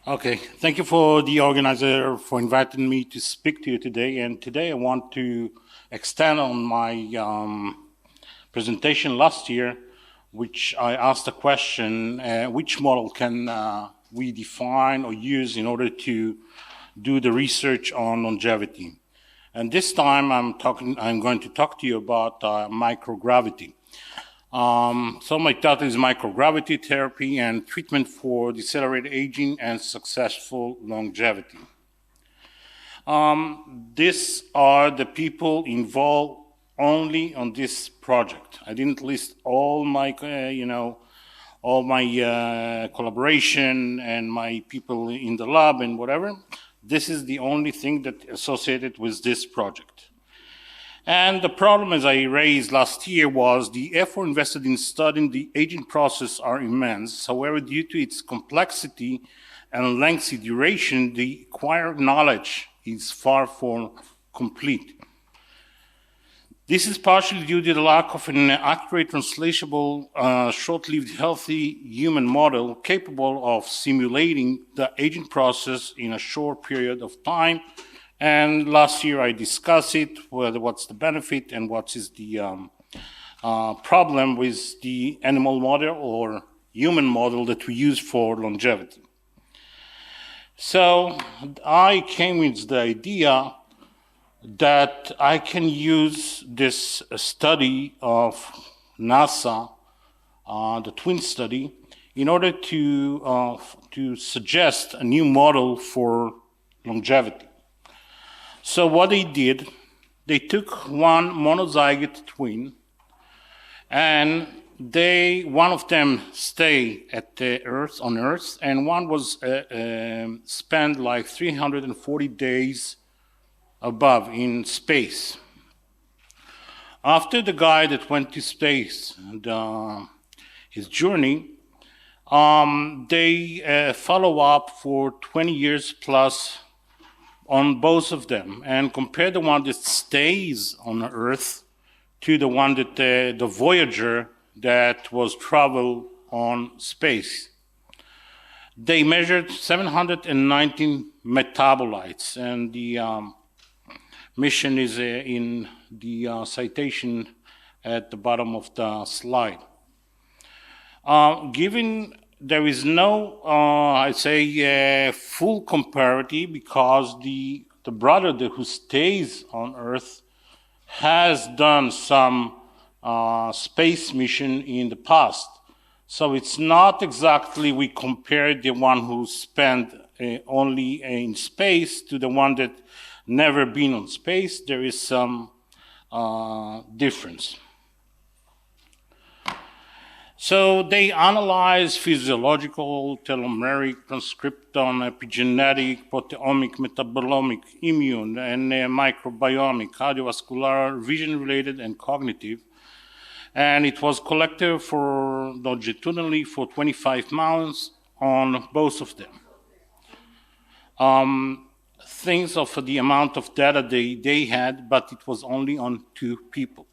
Okay, thank you for the organizer for inviting me to speak to you today. And today I want to extend on my presentation last year, which I asked the question, which model can we define or use in order to do the research on longevity? And this time I'm going to talk to you about microgravity. So my title is Microgravity Therapy and Treatment for Decelerated Aging and Successful Longevity. These are the people involved only on this project. I didn't list all my, collaboration and my people in the lab and whatever. This is the only thing that associated with this project. And the problem, as I raised last year, was the effort invested in studying the aging process are immense. However, due to its complexity and lengthy duration, the acquired knowledge is far from complete. This is partially due to the lack of an accurate, translatable, short-lived, healthy human model capable of simulating the aging process in a short period of time. And last year I discussed it, what's the benefit and what is the problem with the animal model or human model that we use for longevity. So I came with the idea that I can use this study of NASA, the twin study, in order to suggest a new model for longevity. So what they did, they took one monozygote twin, and one of them stayed at on Earth, and one was spent like 340 days above in space. After the guy that went to space and his journey, they follow up for 20 years plus on both of them and compare the one that stays on Earth to the one that the Voyager that was traveled on space. They measured 719 metabolites, and the mission is in the citation at the bottom of the slide. Given there is no, full comparative, because the brother who stays on Earth has done some space mission in the past. So it's not exactly we compare the one who spent only in space to the one that never been on space. There is some difference. So they analyze physiological, telomeric, transcriptome, epigenetic, proteomic, metabolomic, immune, and microbiomic, cardiovascular, vision-related, and cognitive. And it was collected for longitudinally for 25 months on both of them. Things of the amount of data they had, but it was only on 2 people.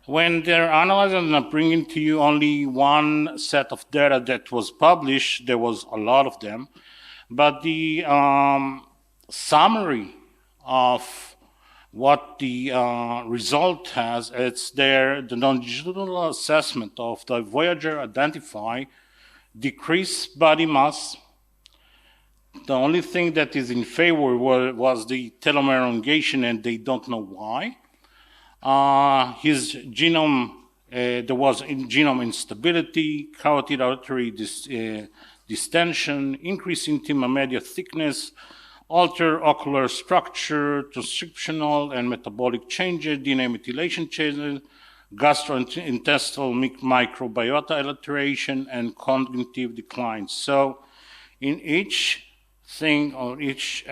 When they're analyzing and bringing to you only one set of data that was published, there was a lot of them, but the summary of what the result has, it's the longitudinal assessment of the Voyager identify decreased body mass. The only thing that is in favor was the telomere elongation, and they don't know why. His genome, there was genome instability, carotid artery distension, increase in intima media thickness, alter ocular structure, transcriptional and metabolic changes, DNA methylation changes, gastrointestinal microbiota alteration, and cognitive decline. So in each thing or each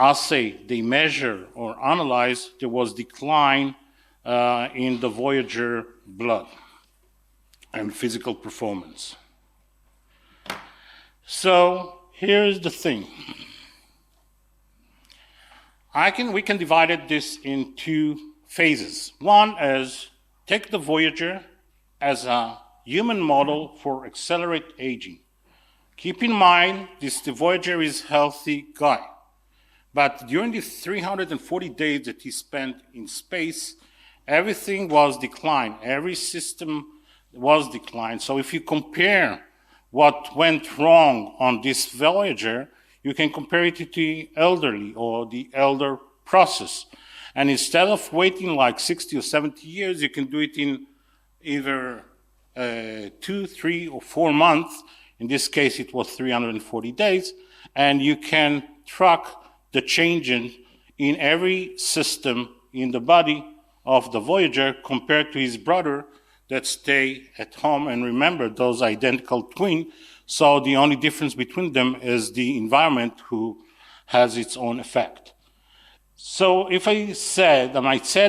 assay they measure or analyze, there was decline in the Voyager blood and physical performance. So here's the thing. We can divide this in 2 phases. One is take the Voyager as a human model for accelerated aging. Keep in mind, the Voyager is a healthy guy. But during the 340 days that he spent in space, everything was declined. Every system was declined. So if you compare what went wrong on this Voyager, you can compare it to the elderly or the elder process. And instead of waiting like 60 or 70 years, you can do it in either 2, 3, or 4 months. In this case, it was 340 days. And you can track the changes in every system in the body of the Voyager compared to his brother that stay at home. And remember, those identical twins. So the only difference between them is the environment who has its own effect. So if I said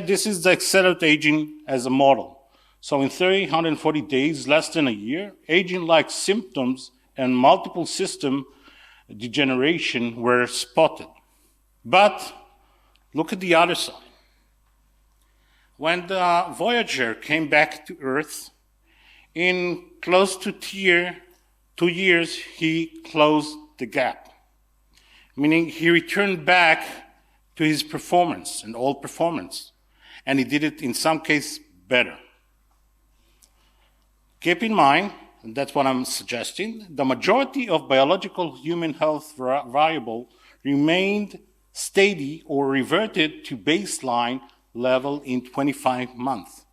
this is the accelerated aging as a model. So in 340 days, less than a year, aging-like symptoms and multiple system degeneration were spotted. But look at the other side. When the Voyager came back to Earth, in close to 2 years, he closed the gap, meaning he returned back to his performance and old performance, and he did it in some cases better. Keep in mind, and that's what I'm suggesting, the majority of biological human health variable remained steady or reverted to baseline level in 25 months.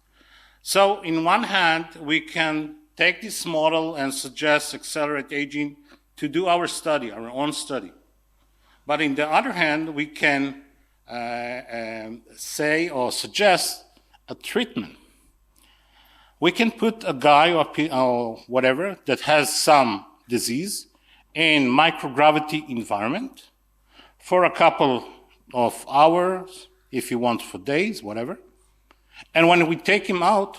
So in one hand, we can take this model and suggest accelerated aging to do our study, our own study. But in the other hand, we can say or suggest a treatment. We can put a guy or whatever that has some disease in microgravity environment for a couple of hours, if you want for days, whatever. And when we take him out,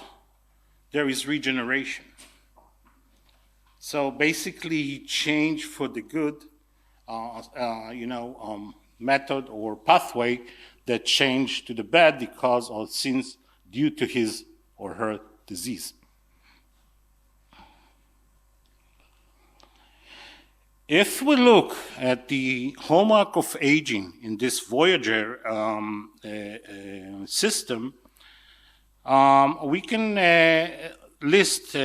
there is regeneration. So basically, he changed for the good, method or pathway that changed to the bad because of sins due to his or her disease. If we look at the hallmark of aging in this Voyager system, we can list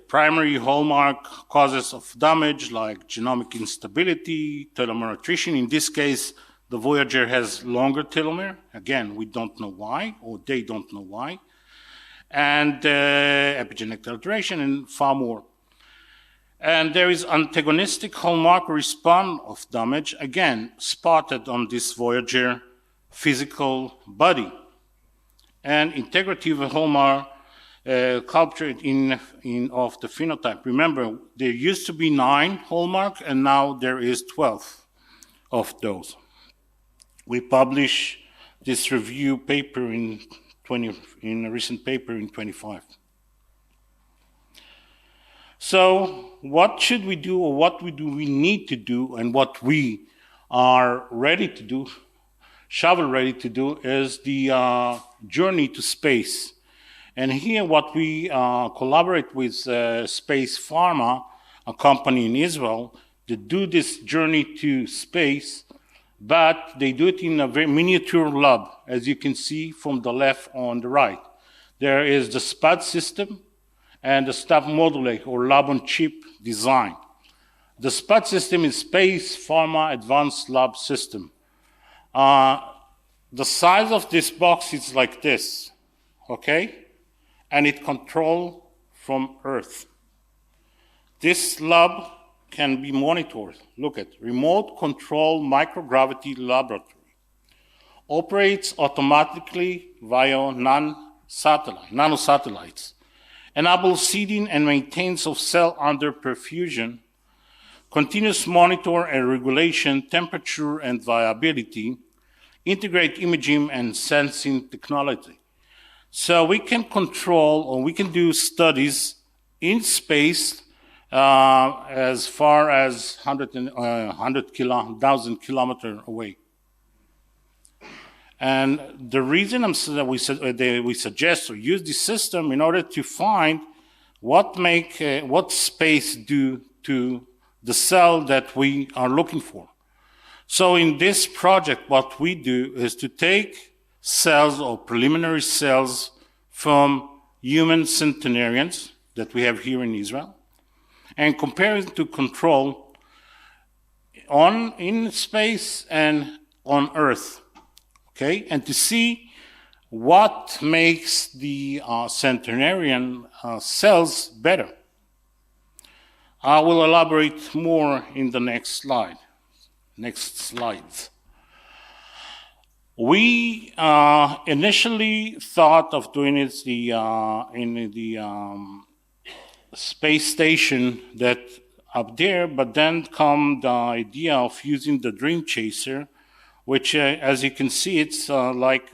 primary hallmark causes of damage like genomic instability, telomere attrition. In this case, the Voyager has longer telomere. Again, we don't know why, or they don't know why. And epigenetic alteration and far more. And there is antagonistic hallmark response of damage, again, spotted on this Voyager physical body. And integrative hallmark cultured in of the phenotype. Remember, there used to be 9 hallmark, and now there is 12 of those. We published this review paper in a recent paper in 25. So what should we do, or what do we need to do, and what we are ready to do, shovel ready to do, is the journey to space. And here what we collaborate with Space Pharma, a company in Israel, to do this journey to space, but they do it in a very miniature lab, as you can see from the left on the right. There is the SPAD system and the staff module, or lab-on-chip design. The SPAD system is Space Pharma Advanced Lab System. The size of this box is like this, okay? And it controls from Earth. This lab can be monitored. Look at remote control microgravity laboratory. Operates automatically via nanosatellites. Enables seeding and maintenance of cell under perfusion. Continuous monitor and regulation, temperature and viability. Integrate imaging and sensing technology. So we can control, or we can do studies in space as far as 1,000 kilometers away. And the reason we suggest or use this system in order to find what space do to the cell that we are looking for. So in this project, what we do is to take cells or preliminary cells from human centenarians that we have here in Israel and compare it to control in space and on Earth, okay? And to see what makes the centenarian cells better. I will elaborate more in the next slide. Next slides. We initially thought of doing it in the space station that up there, but then come the idea of using the Dream Chaser, which, as you can see, it's like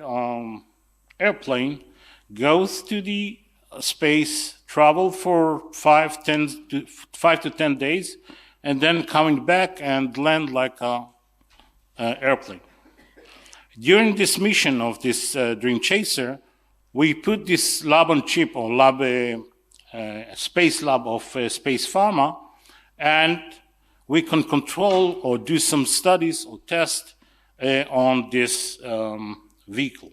airplane, goes to the space, travel for 5 to 10 days, and then coming back and land like a airplane. During this mission of this Dream Chaser, we put this lab on chip or space lab of Space Pharma, and we can control or do some studies or tests on this vehicle.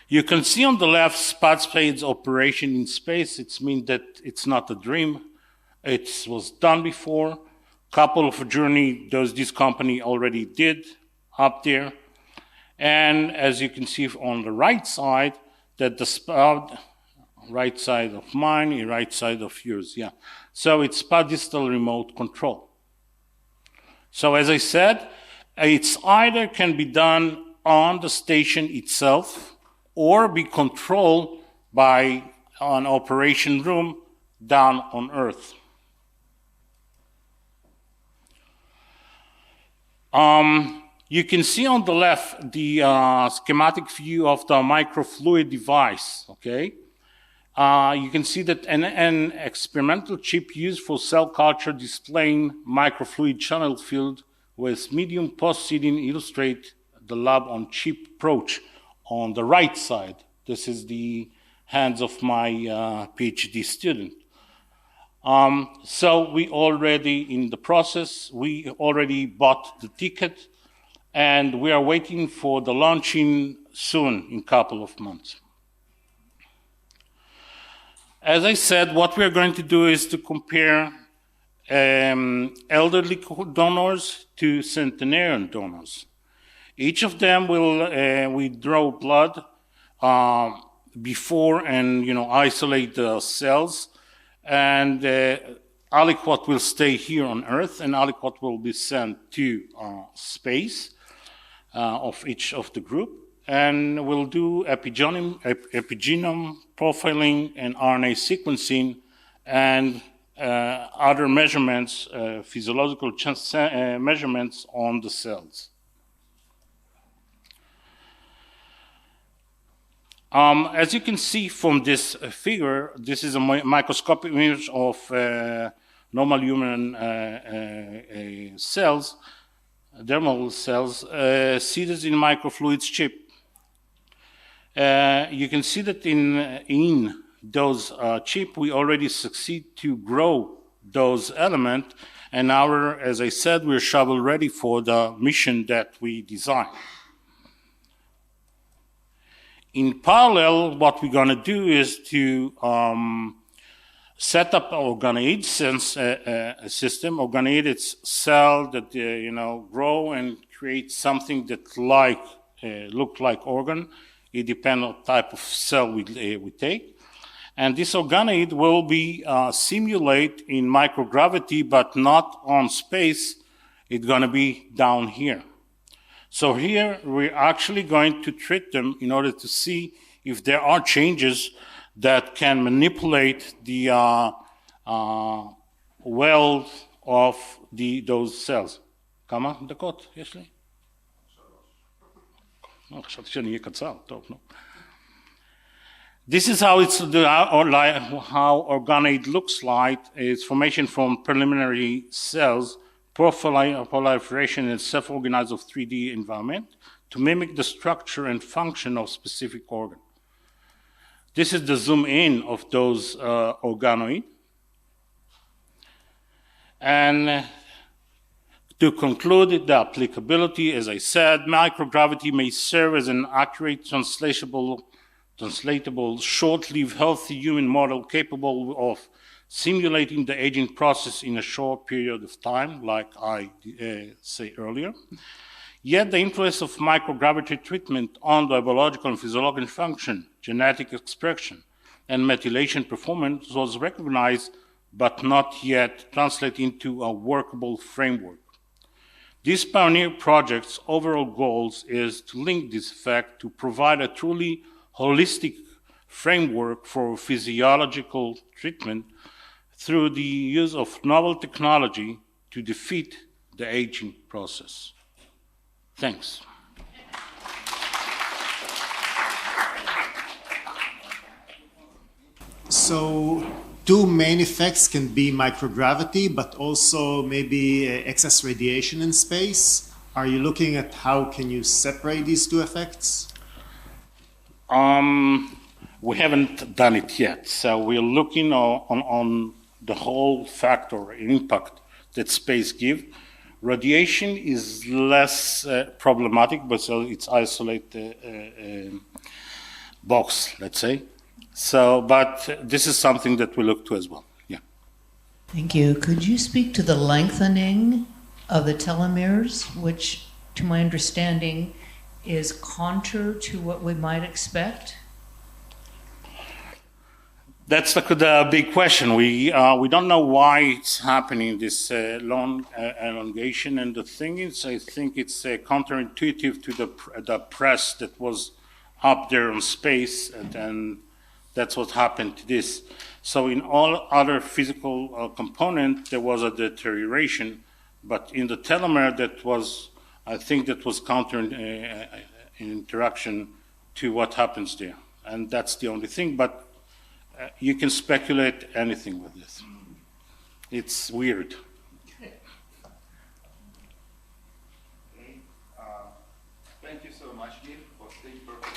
You can see on the left Space's operation in space. It means that it's not a dream. It was done before. Couple of journey this company already did up there. And as you can see on the right side, that the right side of mine, right side of yours, yeah. So it's pedestal remote control. So as I said, it's either can be done on the station itself or be controlled by an operation room down on Earth. You can see on the left the schematic view of the microfluid device, okay? You can see that an experimental chip used for cell culture displaying microfluid channel field with medium post-seeding illustrate the lab on chip approach on the right side. This is the hands of my PhD student. So we already in the process, we already bought the ticket and we are waiting for the launching soon in a couple of months. As I said, what we are going to do is to compare elderly donors to centenarian donors. Each of them will withdraw blood before and isolate the cells, and aliquot will stay here on Earth, and aliquot will be sent to space of each of the group, and we'll do epigenome profiling and RNA sequencing and other measurements, physiological measurements on the cells. As you can see from this figure, this is a microscopic image of normal human cells, dermal cells, seated in microfluids chip. You can see that in those chip, we already succeed to grow those elements, and now, as I said, we're shovel ready for the mission that we designed. In parallel, what we're going to do is to set up an organoid system. Organoid is cell that grow and create something that look like organ. It depends on type of cell we take. And this organoid will be simulated in microgravity, but not on space. It's going to be down here. So here we're actually going to treat them in order to see if there are changes that can manipulate the well of those cells. כמה דקות יש לי? חשבתי שאני אהיה קצר, טוב, נו. This is how how organoid looks like. It's formation from preliminary cells, proliferation in self-organized of 3D environment to mimic the structure and function of specific organ. This is the zoom in of those organoids. And to conclude the applicability, as I said, microgravity may serve as an accurate, translatable, short-lived, healthy human model capable of simulating the aging process in a short period of time, like I said earlier. Yet the influence of microgravity treatment on the biological and physiological function, genetic expression, and methylation performance was recognized but not yet translated into a workable framework. This pioneer project's overall goals is to link this effect to provide a truly holistic framework for physiological treatment through the use of novel technology to defeat the aging process. Thanks. So, two main effects can be microgravity, but also maybe excess radiation in space. Are you looking at how can you separate these two effects? We haven't done it yet. So we're looking on the whole factor impact that space gives. Radiation is less problematic, but so it's isolated box, let's say. So, but this is something that we look to as well. Yeah. Thank you. Could you speak to the lengthening of the telomeres, which, to my understanding, is counter to what we might expect? That's the big question. We don't know why it's happening, this long elongation. And the thing is, I think it's counterintuitive to the press that was up there on space, and then that's what happened to this. So in all other physical components, there was a deterioration, but in the telomere, that was, I think that was counter interaction to what happens there. And that's the only thing, but you can speculate anything with this. It's weird. Thank you so much, Gil, for staying perfect.